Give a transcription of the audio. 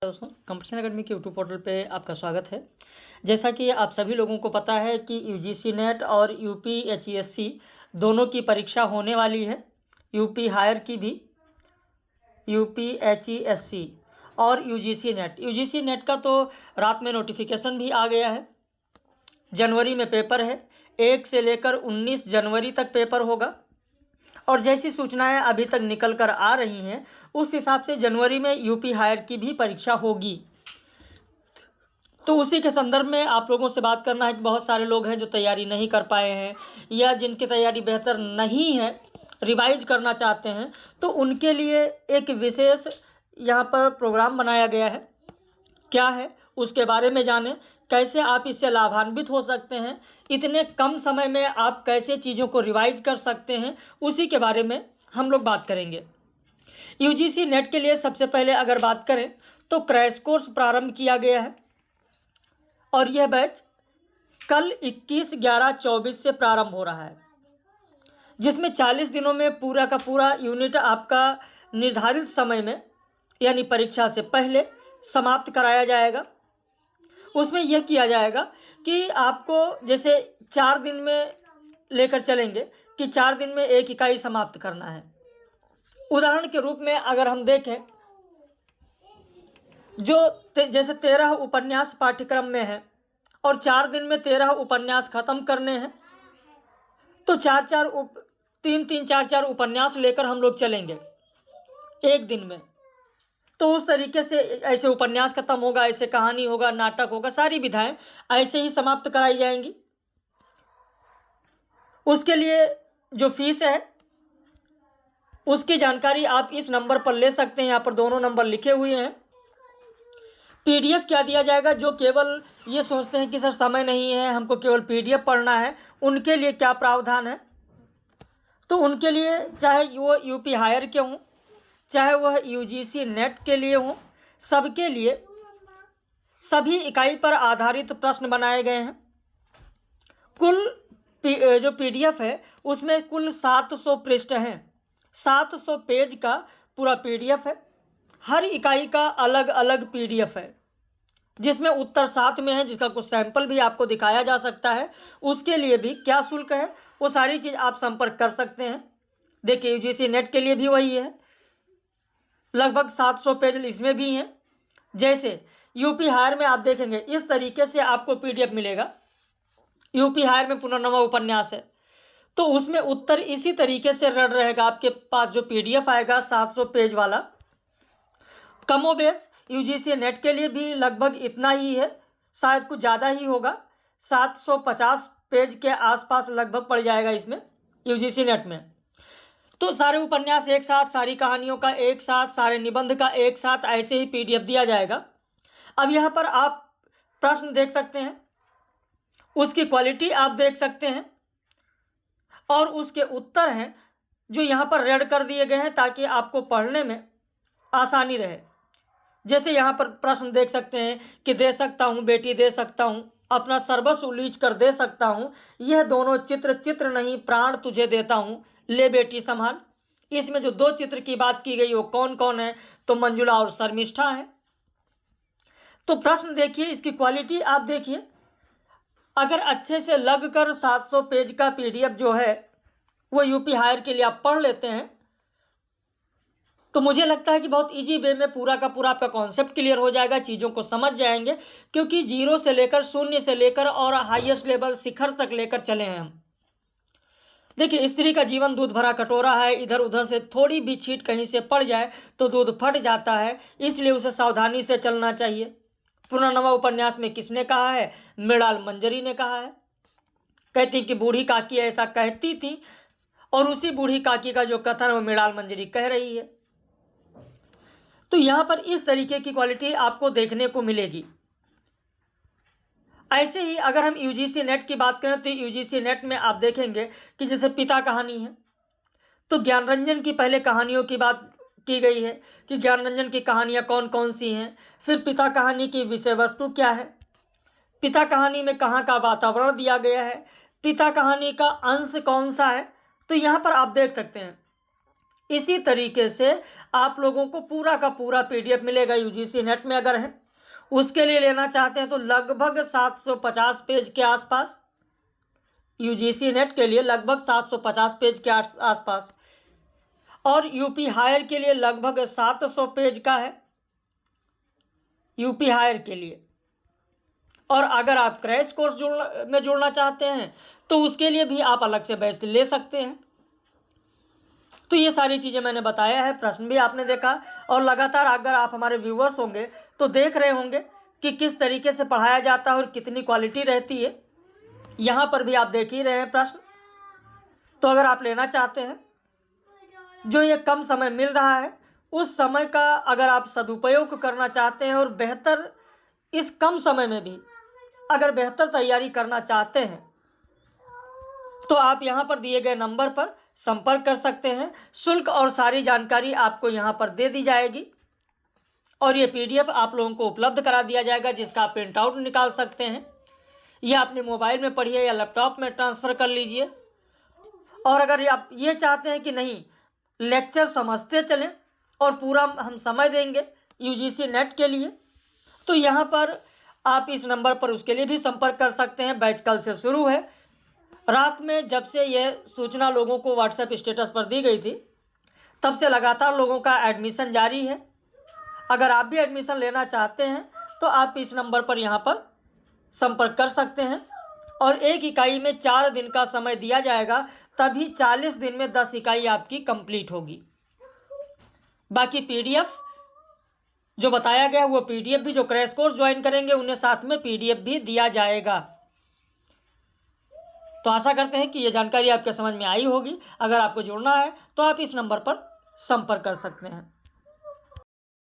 दोस्तों, competition academy के YouTube portal पे आपका स्वागत है। जैसा कि आप सभी लोगों को पता है कि यूजीसी नेट और यूपी एचईएससी दोनों की परीक्षा होने वाली है। यूपी हायर की भी, यूपी एचईएससी और यूजीसी नेट का तो रात में नोटिफिकेशन भी आ गया है। जनवरी में पेपर है, 1 से लेकर 19 जनवरी तक पेपर होगा और जैसी सूचनाएं अभी तक निकल कर आ रही हैं उस हिसाब से जनवरी में यूपी हायर की भी परीक्षा होगी। तो उसी के संदर्भ में आप लोगों से बात करना है कि बहुत सारे लोग हैं जो तैयारी नहीं कर पाए हैं या जिनकी तैयारी बेहतर नहीं है, रिवाइज करना चाहते हैं, तो उनके लिए एक विशेष यहाँ पर प्रोग्राम बनाया गया है। क्या है उसके बारे में जानें, कैसे आप इससे लाभान्वित हो सकते हैं, इतने कम समय में आप कैसे चीज़ों को रिवाइज कर सकते हैं, उसी के बारे में हम लोग बात करेंगे। यूजीसी नेट के लिए सबसे पहले अगर बात करें तो क्रैश कोर्स प्रारंभ किया गया है और यह बैच कल 21/11/24 से प्रारंभ हो रहा है, जिसमें 40 दिनों में पूरा का पूरा यूनिट आपका निर्धारित समय में यानी परीक्षा से पहले समाप्त कराया जाएगा। उसमें यह किया जाएगा कि आपको जैसे 4 दिन में लेकर चलेंगे कि 4 दिन में एक इकाई समाप्त करना है। उदाहरण के रूप में अगर हम देखें, जो जैसे 13 उपन्यास पाठ्यक्रम में है और 4 दिन में 13 उपन्यास खत्म करने हैं, तो 3-4 उपन्यास लेकर हम लोग चलेंगे एक दिन में। तो उस तरीके से ऐसे उपन्यास खत्म होगा, ऐसे कहानी होगा, नाटक होगा, सारी विधाएं ऐसे ही समाप्त कराई जाएंगी। उसके लिए जो फीस है उसकी जानकारी आप इस नंबर पर ले सकते हैं। यहाँ पर दोनों नंबर लिखे हुए हैं। पीडीएफ क्या दिया जाएगा, जो केवल ये सोचते हैं कि सर समय नहीं है, हमको केवल पीडीएफ पढ़ना है, उनके लिए क्या प्रावधान है। तो उनके लिए चाहे वो यूपी हायर के हों, चाहे वह यूजीसी नेट के लिए हो, सबके लिए सभी इकाई पर आधारित प्रश्न बनाए गए हैं। कुल जो पीडीएफ है उसमें कुल 700 पृष्ठ हैं, 700 पेज का पूरा पीडीएफ है। हर इकाई का अलग अलग पीडीएफ है, जिसमें उत्तर साथ में है, जिसका कुछ सैंपल भी आपको दिखाया जा सकता है। उसके लिए भी क्या शुल्क है, वो सारी चीज़ आप संपर्क कर सकते हैं। देखिए, यूजीसी नेट के लिए भी वही है, लगभग 700 पेज इसमें भी हैं। जैसे यूपी हायर में आप देखेंगे इस तरीके से आपको पीडीएफ मिलेगा। यूपी हायर में पुनर्नवा उपन्यास है, तो उसमें उत्तर इसी तरीके से रड रहेगा। आपके पास जो पीडीएफ आएगा 700 पेज वाला, कमोबेश यूजीसी नेट के लिए भी लगभग इतना ही है, शायद कुछ ज़्यादा ही होगा, 750 पेज के आसपास लगभग पड़ जाएगा इसमें यूजीसी नेट में। तो सारे उपन्यास एक साथ, सारी कहानियों का एक साथ, सारे निबंध का एक साथ, ऐसे ही पीडीएफ दिया जाएगा। अब यहाँ पर आप प्रश्न देख सकते हैं, उसकी क्वालिटी आप देख सकते हैं और उसके उत्तर हैं जो यहाँ पर रेड कर दिए गए हैं ताकि आपको पढ़ने में आसानी रहे। जैसे यहाँ पर प्रश्न देख सकते हैं कि दे सकता हूँ बेटी, दे सकता हूँ अपना सर्वस्व उलीझ कर, दे सकता हूँ यह दोनों चित्र नहीं, प्राण तुझे देता हूँ, ले बेटी संभाल। इसमें जो 2 चित्र की बात की गई वो कौन कौन है, तो मंजुला और शर्मिष्ठा है। तो प्रश्न देखिए, इसकी क्वालिटी आप देखिए। अगर अच्छे से लगकर 700 पेज का पीडीएफ जो है वो यूपी हायर के लिए आप पढ़ लेते हैं, तो मुझे लगता है कि बहुत इजी वे में पूरा का पूरा आपका कॉन्सेप्ट क्लियर हो जाएगा, चीज़ों को समझ जाएंगे। क्योंकि 0 से लेकर, 0 से लेकर और हाईएस्ट लेवल शिखर तक लेकर चले हैं हम। देखिए, स्त्री का जीवन दूध भरा कटोरा है, इधर उधर से थोड़ी भी छींट कहीं से पड़ जाए तो दूध फट जाता है, इसलिए उसे सावधानी से चलना चाहिए। पुनर्नवा उपन्यास में किसने कहा है, मृणाल मंजरी ने कहा है। कहती कि बूढ़ी काकी ऐसा कहती थी और उसी बूढ़ी काकी का जो कथन है वो मृणाल मंजरी कह रही है। तो यहाँ पर इस तरीके की क्वालिटी आपको देखने को मिलेगी। ऐसे ही अगर हम यूजीसी नेट की बात करें तो यूजीसी नेट में आप देखेंगे कि जैसे पिता कहानी है, तो ज्ञानरंजन की पहले कहानियों की बात की गई है कि ज्ञानरंजन की कहानियाँ कौन कौन सी हैं। फिर पिता कहानी की विषय वस्तु क्या है, पिता कहानी में कहाँ का वातावरण दिया गया है, पिता कहानी का अंश कौन सा है। तो यहाँ पर आप देख सकते हैं इसी तरीके से आप लोगों को पूरा का पूरा PDF मिलेगा यूजीसी नेट में अगर है। उसके लिए लेना चाहते हैं तो लगभग 750 पेज के आसपास, यूजीसी नेट के लिए लगभग 750 पेज के आसपास, और यूपी हायर के लिए लगभग 700 पेज का है यूपी हायर के लिए। और अगर आप क्रैश कोर्स में जुड़ना चाहते हैं तो उसके लिए भी आप अलग से बैच ले सकते हैं। तो ये सारी चीज़ें मैंने बताया है, प्रश्न भी आपने देखा, और लगातार अगर आप हमारे व्यूअर्स होंगे तो देख रहे होंगे कि किस तरीके से पढ़ाया जाता है और कितनी क्वालिटी रहती है। यहाँ पर भी आप देख ही रहे हैं प्रश्न। तो अगर आप लेना चाहते हैं, जो ये कम समय मिल रहा है उस समय का अगर आप सदुपयोग करना चाहते हैं और बेहतर, इस कम समय में भी अगर बेहतर तैयारी करना चाहते हैं तो आप यहाँ पर दिए गए नंबर पर संपर्क कर सकते हैं। शुल्क और सारी जानकारी आपको यहाँ पर दे दी जाएगी और ये PDF आप लोगों को उपलब्ध करा दिया जाएगा, जिसका आप प्रिंट आउट निकाल सकते हैं या अपने मोबाइल में पढ़िए या लैपटॉप में ट्रांसफ़र कर लीजिए। और अगर आप ये चाहते हैं कि नहीं, लेक्चर समझते चलें और पूरा हम समय देंगे यूजीसी नेट के लिए, तो यहाँ पर आप इस नंबर पर उसके लिए भी संपर्क कर सकते हैं। बैच कल से शुरू है। रात में जब से यह सूचना लोगों को व्हाट्सएप स्टेटस पर दी गई थी तब से लगातार लोगों का एडमिशन जारी है। अगर आप भी एडमिशन लेना चाहते हैं तो आप इस नंबर पर यहाँ पर संपर्क कर सकते हैं और एक इकाई में 4 दिन का समय दिया जाएगा, तभी 40 दिन में 10 इकाई आपकी कंप्लीट होगी। बाकी PDF जो बताया गया वो PDF भी, जो क्रैश कोर्स ज्वाइन करेंगे उन्हें साथ में PDF भी दिया जाएगा। तो आशा करते हैं कि ये जानकारी आपके समझ में आई होगी। अगर आपको जुड़ना है तो आप इस नंबर पर संपर्क कर सकते हैं।